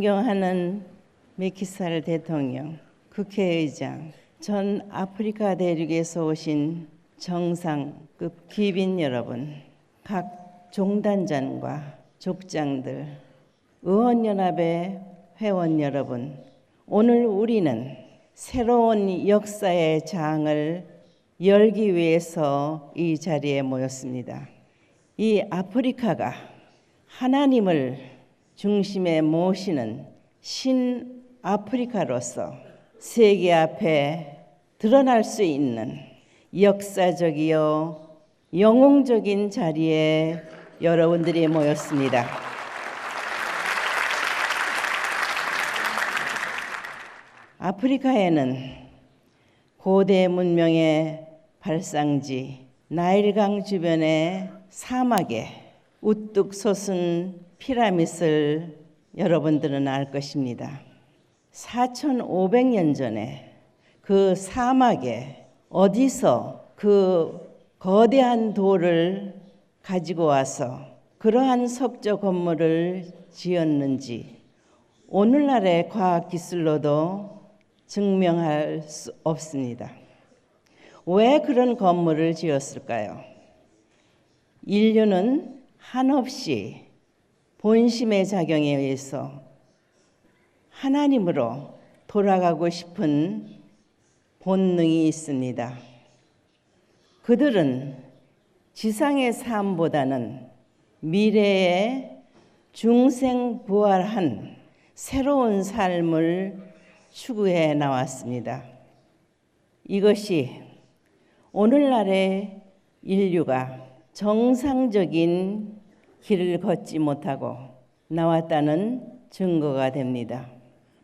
존경하는 메키살 대통령, 국회의장, 전 아프리카 대륙에서 오신 정상급 귀빈 여러분, 각 종단장과 족장들, 의원연합의 회원 여러분, 오늘 우리는 새로운 역사의 장을 열기 위해서 이 자리에 모였습니다. 이 아프리카가 하나님을 중심에 모시는 신아프리카로서 세계 앞에 드러날 수 있는 역사적이요 영웅적인 자리에 여러분들이 모였습니다. 아프리카에는 고대 문명의 발상지 나일강 주변의 사막에 우뚝 솟은 피라밋을 여러분들은 알 것입니다. 4,500년 전에 그 사막에 어디서 그 거대한 돌을 가지고 와서 그러한 석조 건물을 지었는지 오늘날의 과학기술로도 증명할 수 없습니다. 왜 그런 건물을 지었을까요? 인류는 한없이 본심의 작용에 의해서 하나님으로 돌아가고 싶은 본능이 있습니다. 그들은 지상의 삶보다는 미래에 중생부활한 새로운 삶을 추구해 나왔습니다. 이것이 오늘날의 인류가 정상적인 길을 걷지 못하고 나왔다는 증거가 됩니다.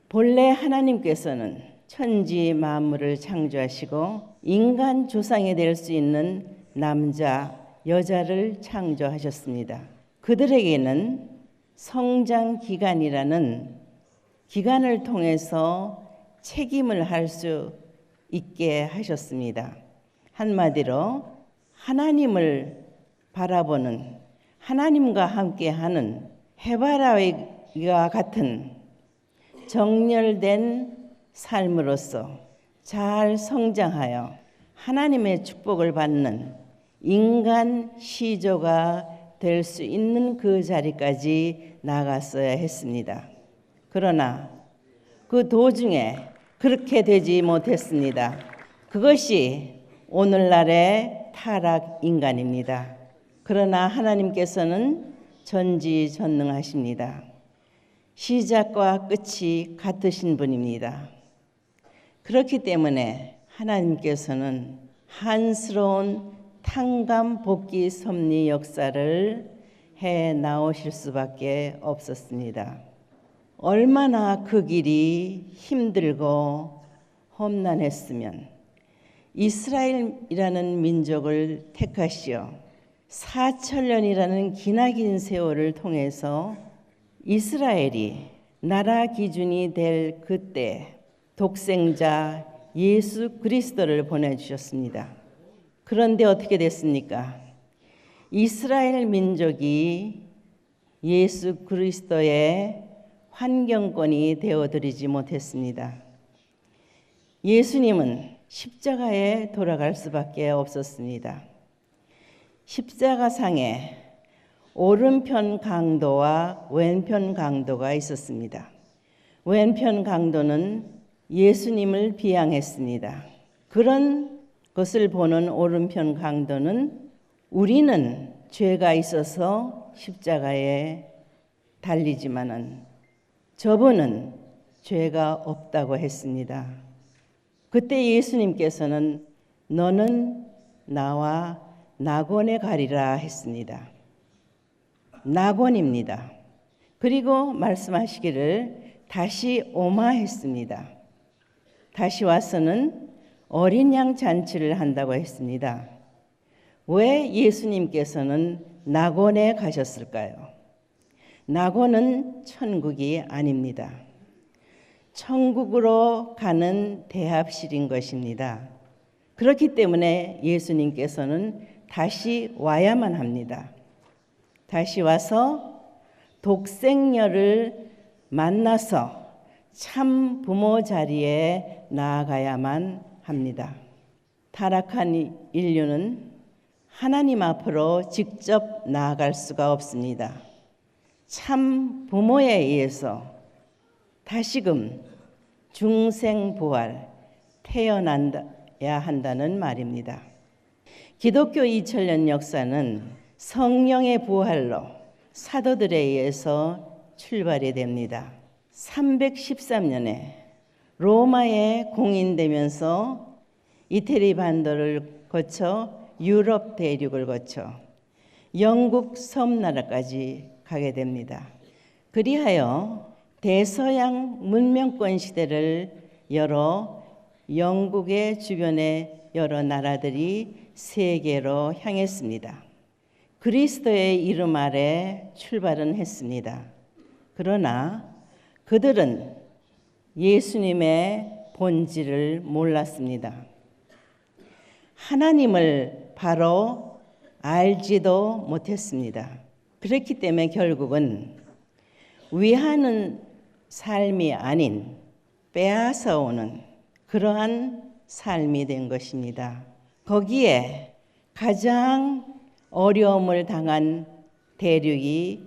본래 하나님께서는 천지 만물을 창조하시고 인간 조상이 될 수 있는 남자, 여자를 창조하셨습니다. 그들에게는 성장 기간이라는 기간을 통해서 책임을 할 수 있게 하셨습니다. 한마디로 하나님을 바라보는 하나님과 함께하는 해바라기와 같은 정렬된 삶으로서 잘 성장하여 하나님의 축복을 받는 인간 시조가 될 수 있는 그 자리까지 나갔어야 했습니다. 그러나 그 도중에 그렇게 되지 못했습니다. 그것이 오늘날의 타락 인간입니다. 그러나 하나님께서는 전지전능하십니다. 시작과 끝이 같으신 분입니다. 그렇기 때문에 하나님께서는 한스러운 탕감 복귀 섭리 역사를 해 나오실 수밖에 없었습니다. 얼마나 그 길이 힘들고 험난했으면 이스라엘이라는 민족을 택하시어 4,000년이라는 기나긴 세월을 통해서 이스라엘이 나라 기준이 될 그때 독생자 예수 그리스도를 보내주셨습니다. 그런데 어떻게 됐습니까? 이스라엘 민족이 예수 그리스도의 환경권이 되어드리지 못했습니다. 예수님은 십자가에 돌아갈 수밖에 없었습니다. 십자가상에 오른편 강도와 왼편 강도가 있었습니다. 왼편 강도는 예수님을 비양했습니다. 그런 것을 보는 오른편 강도는 우리는 죄가 있어서 십자가에 달리지만은 저분은 죄가 없다고 했습니다. 그때 예수님께서는 너는 나와 낙원에 가리라 했습니다. 낙원입니다. 그리고 말씀하시기를 다시 오마 했습니다. 다시 와서는 어린 양 잔치를 한다고 했습니다. 왜 예수님께서는 낙원에 가셨을까요? 낙원은 천국이 아닙니다. 천국으로 가는 대합실인 것입니다. 그렇기 때문에 예수님께서는 다시 와야만 합니다. 다시 와서 독생녀를 만나서 참 부모 자리에 나아가야만 합니다. 타락한 인류는 하나님 앞으로 직접 나아갈 수가 없습니다. 참 부모에 의해서 다시금 중생부활 태어나야 한다는 말입니다. 기독교 2000년 역사는 성령의 부활로 사도들에 의해서 출발이 됩니다. 313년에 로마에 공인되면서 이태리 반도를 거쳐 유럽 대륙을 거쳐 영국 섬나라까지 가게 됩니다. 그리하여 대서양 문명권 시대를 열어 영국의 주변의 여러 나라들이 세계로 향했습니다. 그리스도의 이름 아래 출발은 했습니다. 그러나 그들은 예수님의 본질을 몰랐습니다. 하나님을 바로 알지도 못했습니다. 그렇기 때문에 결국은 위하는 삶이 아닌 빼앗아오는 그러한 삶이 된 것입니다. 거기에 가장 어려움을 당한 대륙이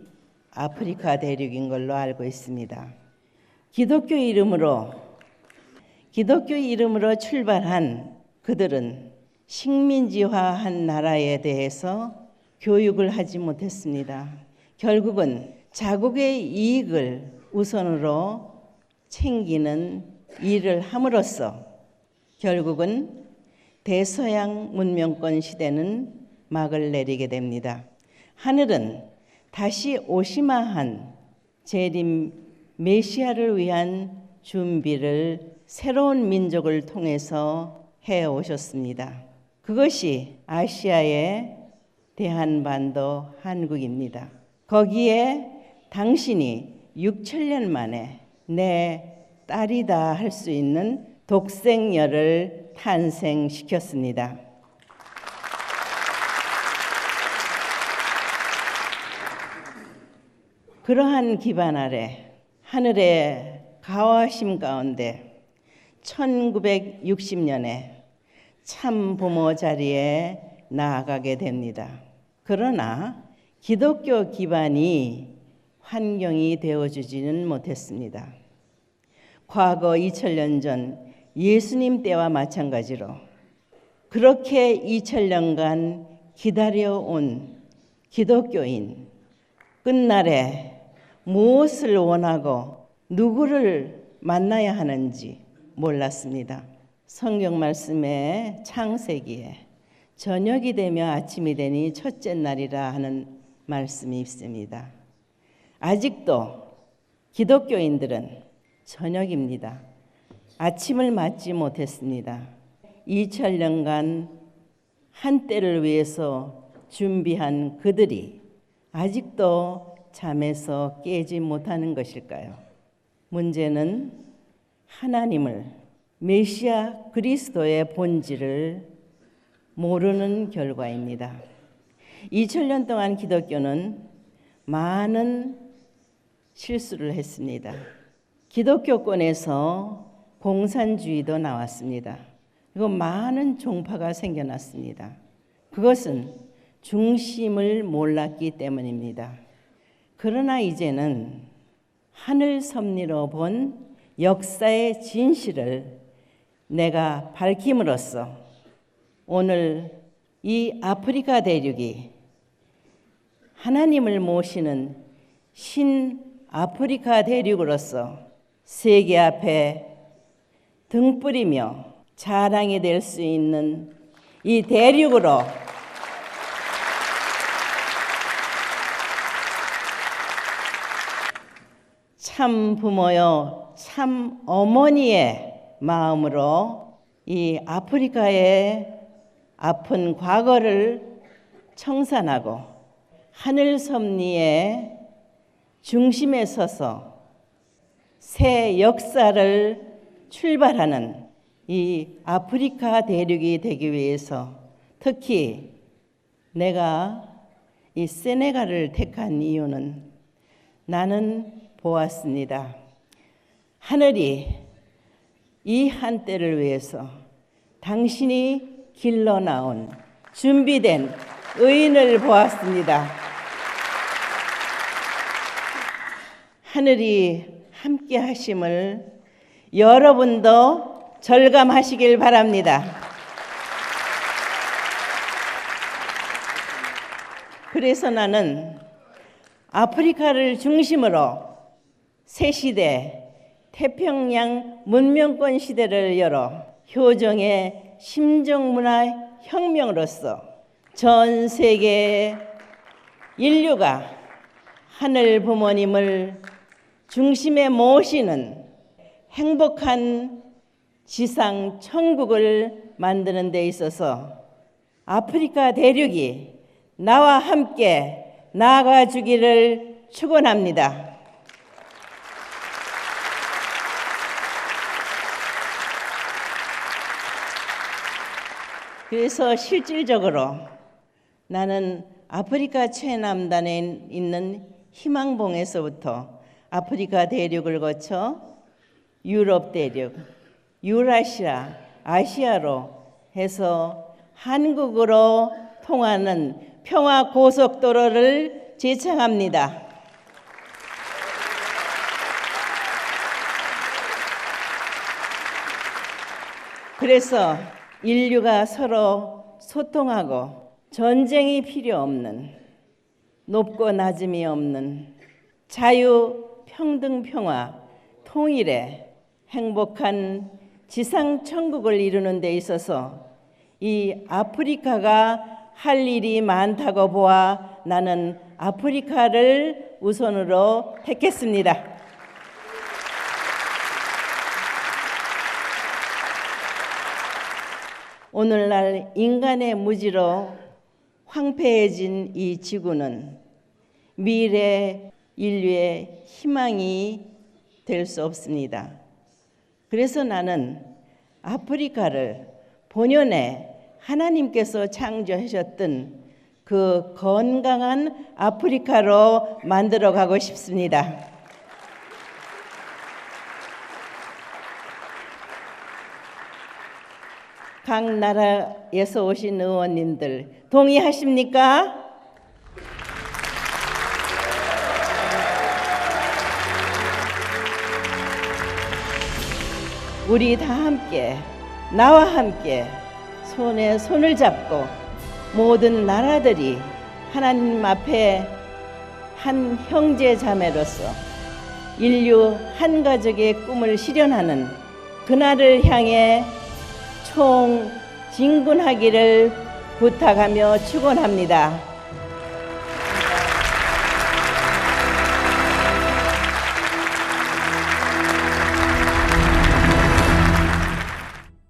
아프리카 대륙인 걸로 알고 있습니다. 기독교 이름으로 출발한 그들은 식민지화한 나라에 대해서 교육을 하지 못했습니다. 결국은 자국의 이익을 우선으로 챙기는 일을 함으로써 결국은 대서양 문명권 시대는 막을 내리게 됩니다. 하늘은 다시 오시마한 재림 메시아를 위한 준비를 새로운 민족을 통해서 해오셨습니다. 그것이 아시아의 대한반도 한국입니다. 거기에 당신이 6천년 만에 내 딸이다 할 수 있는 독생녀를 탄생시켰습니다. 그러한 기반 아래 하늘의 가와심 가운데 1960년에 참 부모 자리에 나아가게 됩니다. 그러나 기독교 기반이 환경이 되어주지는 못했습니다. 과거 2000년 전 예수님 때와 마찬가지로 그렇게 2000년간 기다려온 기독교인 끝날에 무엇을 원하고 누구를 만나야 하는지 몰랐습니다. 성경 말씀에 창세기에 저녁이 되며 아침이 되니 첫째 날이라 하는 말씀이 있습니다. 아직도 기독교인들은 저녁입니다. 아침을 맞지 못했습니다. 2000년간 한때를 위해서 준비한 그들이 아직도 잠에서 깨지 못하는 것일까요? 문제는 하나님을 메시아 그리스도의 본질을 모르는 결과입니다. 2000년 동안 기독교는 많은 실수를 했습니다. 기독교권에서 공산주의도 나왔습니다. 그리고 많은 종파가 생겨났습니다. 그것은 중심을 몰랐기 때문입니다. 그러나 이제는 하늘 섭리로 본 역사의 진실을 내가 밝힘으로써 오늘 이 아프리카 대륙이 하나님을 모시는 신 아프리카 대륙으로서 세계 앞에 등불이며 자랑이 될 수 있는 이 대륙으로 참 부모요, 참 어머니의 마음으로 이 아프리카의 아픈 과거를 청산하고 하늘 섭리의 중심에 서서 새 역사를 출발하는 이 아프리카 대륙이 되기 위해서 특히 내가 이 세네갈을 택한 이유는 나는 보았습니다. 하늘이 이 한때를 위해서 당신이 길러 나온 준비된 의인을 보았습니다. 하늘이 함께 하심을 여러분도 절감하시길 바랍니다. 그래서 나는 아프리카를 중심으로 새 시대, 태평양 문명권 시대를 열어 효정의 심정문화 혁명으로서 전 세계 인류가 하늘 부모님을 중심에 모시는 행복한 지상 천국을 만드는 데 있어서 아프리카 대륙이 나와 함께 나아가 주기를 축원합니다. 그래서 실질적으로 나는 아프리카 최남단에 있는 희망봉에서부터 아프리카 대륙을 거쳐 유럽 대륙, 유라시아, 아시아로 해서 한국으로 통하는 평화 고속도로를 제창합니다. 그래서 인류가 서로 소통하고 전쟁이 필요 없는, 높고 낮음이 없는 자유, 평등, 평화, 통일의 행복한 지상 천국을 이루는 데 있어서 이 아프리카가 할 일이 많다고 보아 나는 아프리카를 우선으로 택했습니다. 오늘날 인간의 무지로 황폐해진 이 지구는 미래 인류의 희망이 될 수 없습니다. 그래서 나는 아프리카를 본연의 하나님께서 창조하셨던 그 건강한 아프리카로 만들어 가고 싶습니다. 각 나라에서 오신 의원님들 동의하십니까? 우리 다 함께, 나와 함께 손에 손을 잡고 모든 나라들이 하나님 앞에 한 형제 자매로서 인류 한 가족의 꿈을 실현하는 그날을 향해 총진군하기를 부탁하며 축원합니다.